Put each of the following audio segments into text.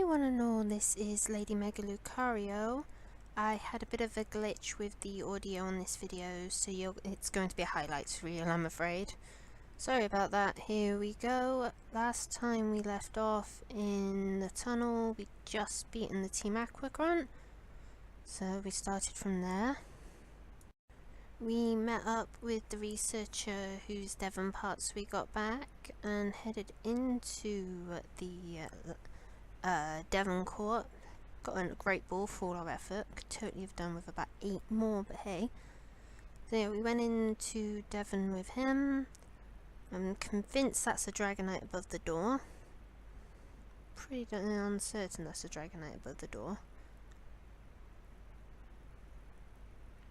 Hi one and all, this is Lady Mega Lucario. I had a bit of a glitch with the audio on this video, so it's going to be a highlights reel, I'm afraid. Sorry about that. Here we go. Last time we left off in the tunnel, we just beaten the Team Aqua grunt, so we started from there. We met up with the researcher whose Devon parts we got back and headed into the Devon Court. Got a great ball for all our effort. Could totally have done with about 8 more, but hey. So yeah, we went into Devon with him. I'm convinced that's a Dragonite above the door. Pretty uncertain that's a Dragonite above the door.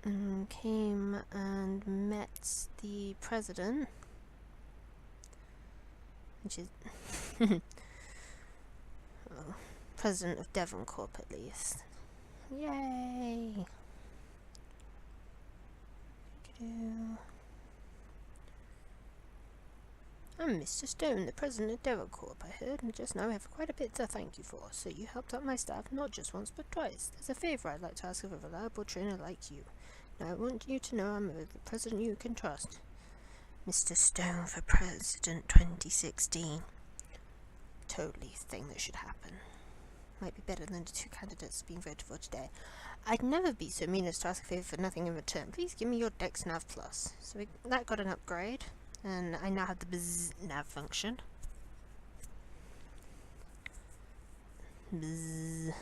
And came and met the president, which is oh, president of Devon Corp at least. Yay! I'm Mr. Stone, the president of Devon Corp, I heard, and just now I have quite a bit to thank you for. So you helped out my staff not just once but twice. There's a favour I'd like to ask of a reliable trainer like you. Now I want you to know I'm the president you can trust. Mr. Stone for President 2016. Totally a thing that should happen. Might be better than the 2 candidates being voted for today. I'd never be so mean as to ask a favour for nothing in return. Please give me your Dex Nav Plus. So that got an upgrade, and I now have the Bzz Nav function. Bzz.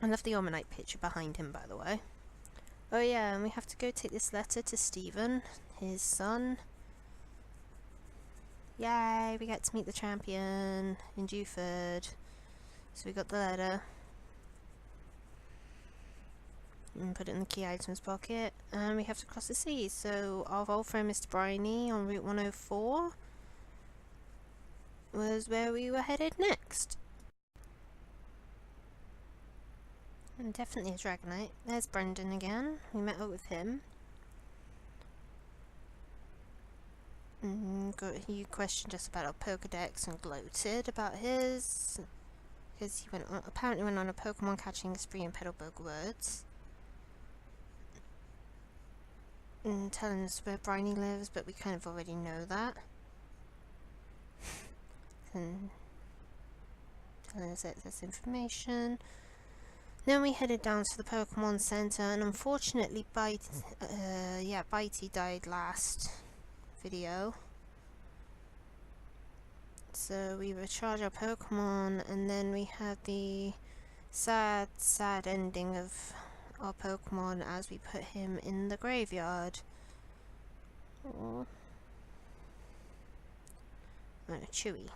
I love the Omanyte picture behind him, by the way. Oh yeah, and we have to go take this letter to Stephen, his son. Yay, we get to meet the champion in Dewford. So we got the letter. And put it in the key items pocket. And we have to cross the seas. So our old friend Mr. Bryony on Route 104 was where we were headed next. And definitely a Dragonite. There's Brendan again. We met up with him. He questioned us about our Pokedex and gloated about his, because he apparently went on a Pokemon catching spree in Petalburg Woods, and telling us where Bryony lives, but we kind of already know that. And telling us this information. Then we headed down to the Pokemon Center, and unfortunately Bitey died last video. So we recharge our Pokemon, and then we have the sad ending of our Pokemon as we put him in the graveyard. Aww. Oh, Chewy.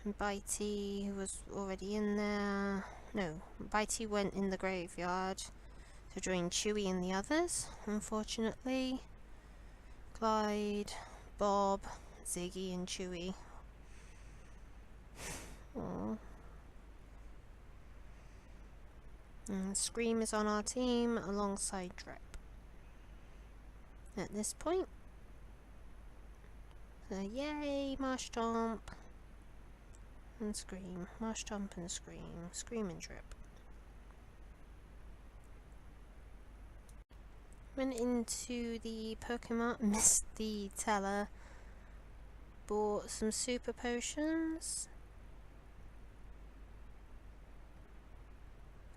And Bitey was already in there. No, Bitey went in the graveyard to join Chewy and the others, unfortunately. Clyde, Bob, Ziggy and Chewy. Aww. And Scream is on our team alongside Drip. At this point. So yay, Marshtomp and Scream. Marshtomp and Scream. Scream and Drip. Went into the Pokemon, missed the teller. Bought some super potions.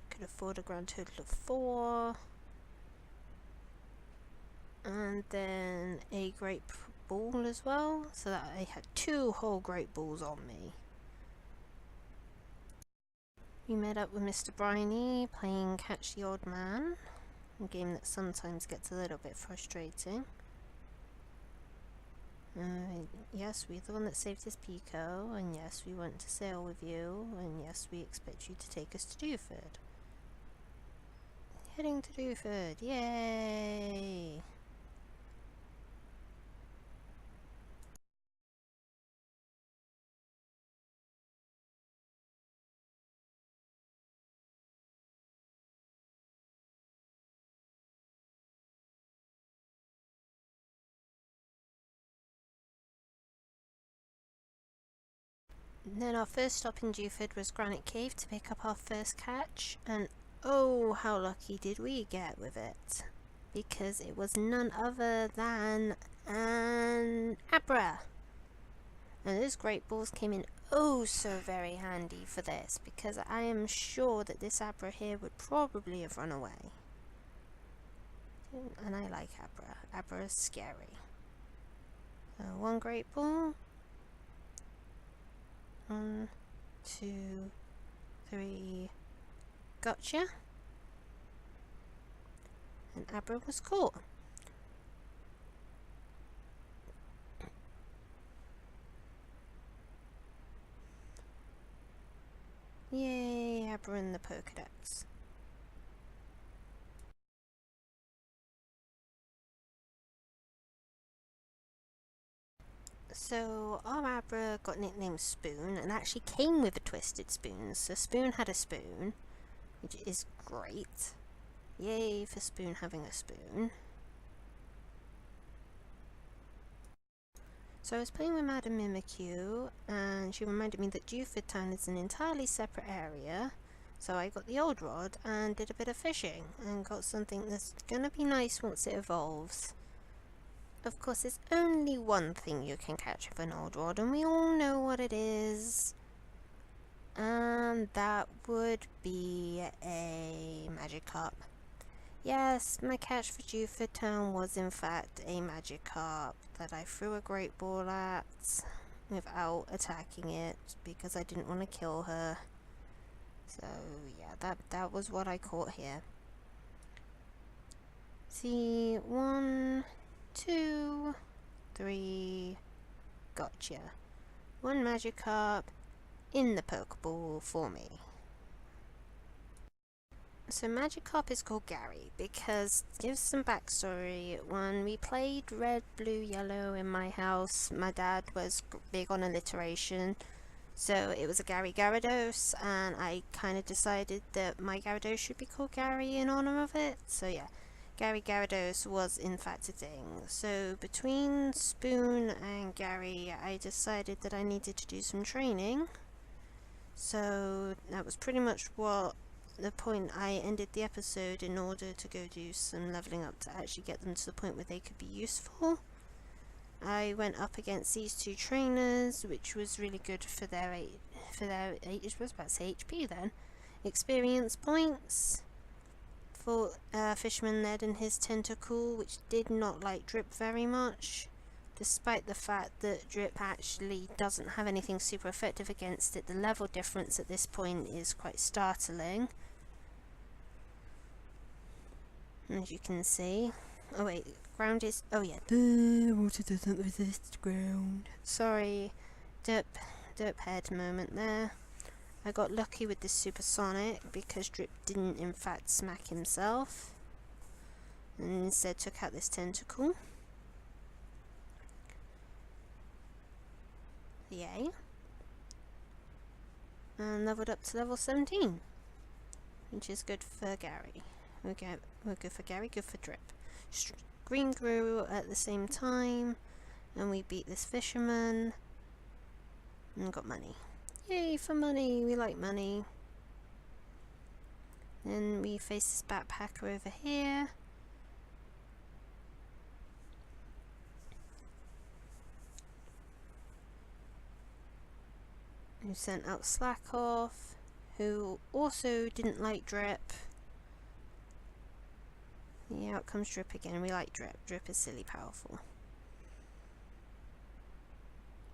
Could afford a grand total of 4. And then a great ball as well, so that I had 2 whole great balls on me. We met up with Mr. Bryony playing Catch the Old Man, a game that sometimes gets a little bit frustrating. Yes, we're the one that saved his Pico, and yes, we went to sail with you, and yes, we expect you to take us to Dewford. Heading to Dewford, yay! Then our first stop in Dewford was Granite Cave to pick up our first catch, and oh, how lucky did we get with it, because it was none other than an Abra. And those great balls came in oh so very handy for this, because I am sure that this Abra here would probably have run away. And I like Abra. Abra is scary. So one great ball. 1, 2, 3, gotcha. And Abra was caught. Yay, Abra in the Pokedex. So our Abra got nicknamed Spoon and actually came with a twisted spoon. So Spoon had a spoon, which is great. Yay for Spoon having a spoon. So I was playing with Madam Mimikyu, and she reminded me that Dewford Town is an entirely separate area. So I got the old rod and did a bit of fishing and got something that's gonna be nice once it evolves. Of course, there's only one thing you can catch with an old rod, and we all know what it is. And that would be a Magikarp. Yes, my catch for Dewford Town was in fact a Magikarp that I threw a great ball at without attacking it because I didn't want to kill her. So yeah, that was what I caught here. See, 1, 2, 3, gotcha. One Magikarp in the Pokeball for me. So Magikarp is called Gary because, to give some backstory, when we played Red, Blue, Yellow in my house, my dad was big on alliteration. So it was a Gary Gyarados, and I kind of decided that my Gyarados should be called Gary in honor of it. So yeah, Gary Gyarados was in fact a thing. So between Spoon and Gary, I decided that I needed to do some training. So that was pretty much what the point I ended the episode in order to go do some leveling up to actually get them to the point where they could be useful. I went up against these two trainers, which was really good for their I was about to say HP then. Experience points for Fisherman Ned and his Tentacool, which did not like Drip very much, despite the fact that Drip actually doesn't have anything super effective against it. The level difference at this point is quite startling, as you can see. Oh wait, ground is... oh yeah, the water doesn't resist ground. Sorry, derp head moment there. I got lucky with this supersonic because Drip didn't in fact smack himself, and instead took out this Tentacool. Yay. And leveled up to level 17, which is good for Gary. We're good for Gary, good for Drip. Green grew at the same time, and we beat this fisherman and got money. Yay for money, we like money. Then we face this backpacker over here. Who sent out Slackoff, who also didn't like Drip. Yeah, out comes Drip again. We like Drip. Drip is silly powerful.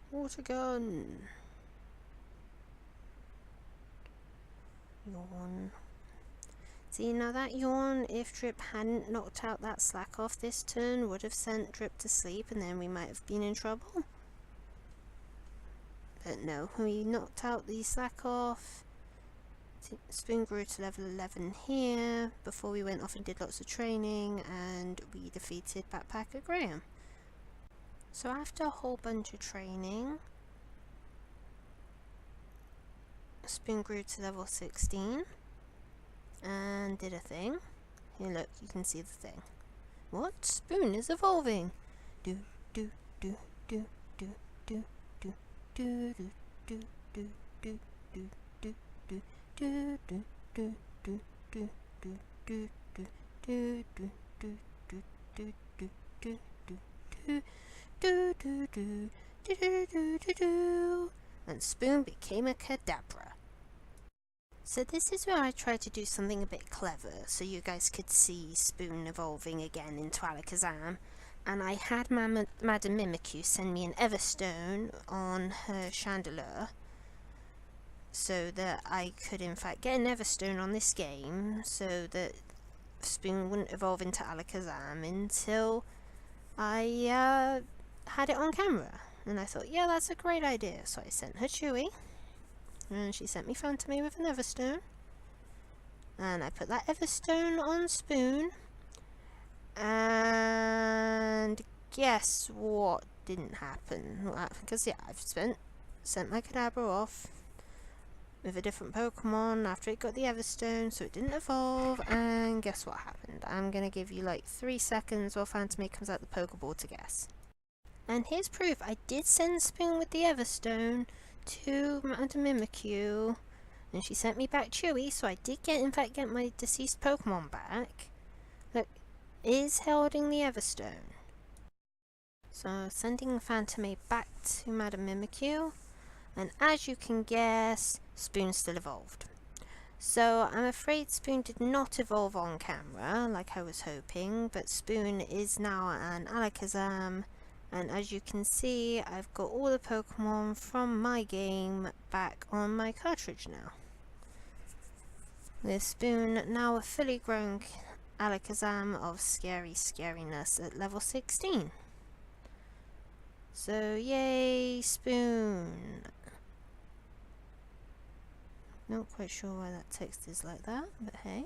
Water gun. Yawn. See, now that yawn, if Drip hadn't knocked out that Slackoff this turn, would have sent Drip to sleep, and then we might have been in trouble. But no, we knocked out the Slackoff. Spoon grew to level 11 here before we went off and did lots of training, and we defeated Backpacker Graham. So after a whole bunch of training, Spoon grew to level 16 and did a thing. Here, look, you can see the thing. What? Spoon is evolving. Do do do do do do do do do do And Spoon became a Kadabra. So this is where I tried to do something a bit clever, so you guys could see Spoon evolving again into Alakazam. And I had Madam Mimikyu send me an Everstone on her Chandelure, so that I could in fact get an Everstone on this game, so that Spoon wouldn't evolve into Alakazam until I had it on camera. And I thought, yeah, that's a great idea. So I sent her Chewy, and she sent me Phantomie with an Everstone. And I put that Everstone on Spoon. And guess what didn't happen? Because, yeah, I've sent my Kadabra off with a different Pokemon after it got the Everstone, so it didn't evolve. And guess what happened? I'm going to give you like 3 seconds while Phantomie comes out the Pokeball to guess. And here's proof. I did send Spoon with the Everstone to Madam Mimikyu, and she sent me back Chewy, so I did in fact get my deceased Pokemon back. Look, is holding the Everstone. So sending Phantomie back to Madam Mimikyu, and as you can guess, Spoon still evolved. So I'm afraid Spoon did not evolve on camera like I was hoping, but Spoon is now an Alakazam. And as you can see, I've got all the Pokemon from my game back on my cartridge now. With Spoon now a fully grown Alakazam of scary scariness at level 16. So yay, Spoon! Not quite sure why that text is like that, but hey.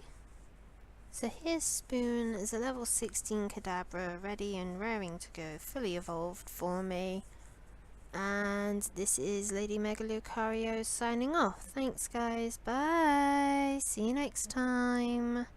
So here's Spoon as a level 16 Kadabra, ready and raring to go, fully evolved for me. And this is Lady Mega Lucario signing off. Thanks guys, bye! See you next time!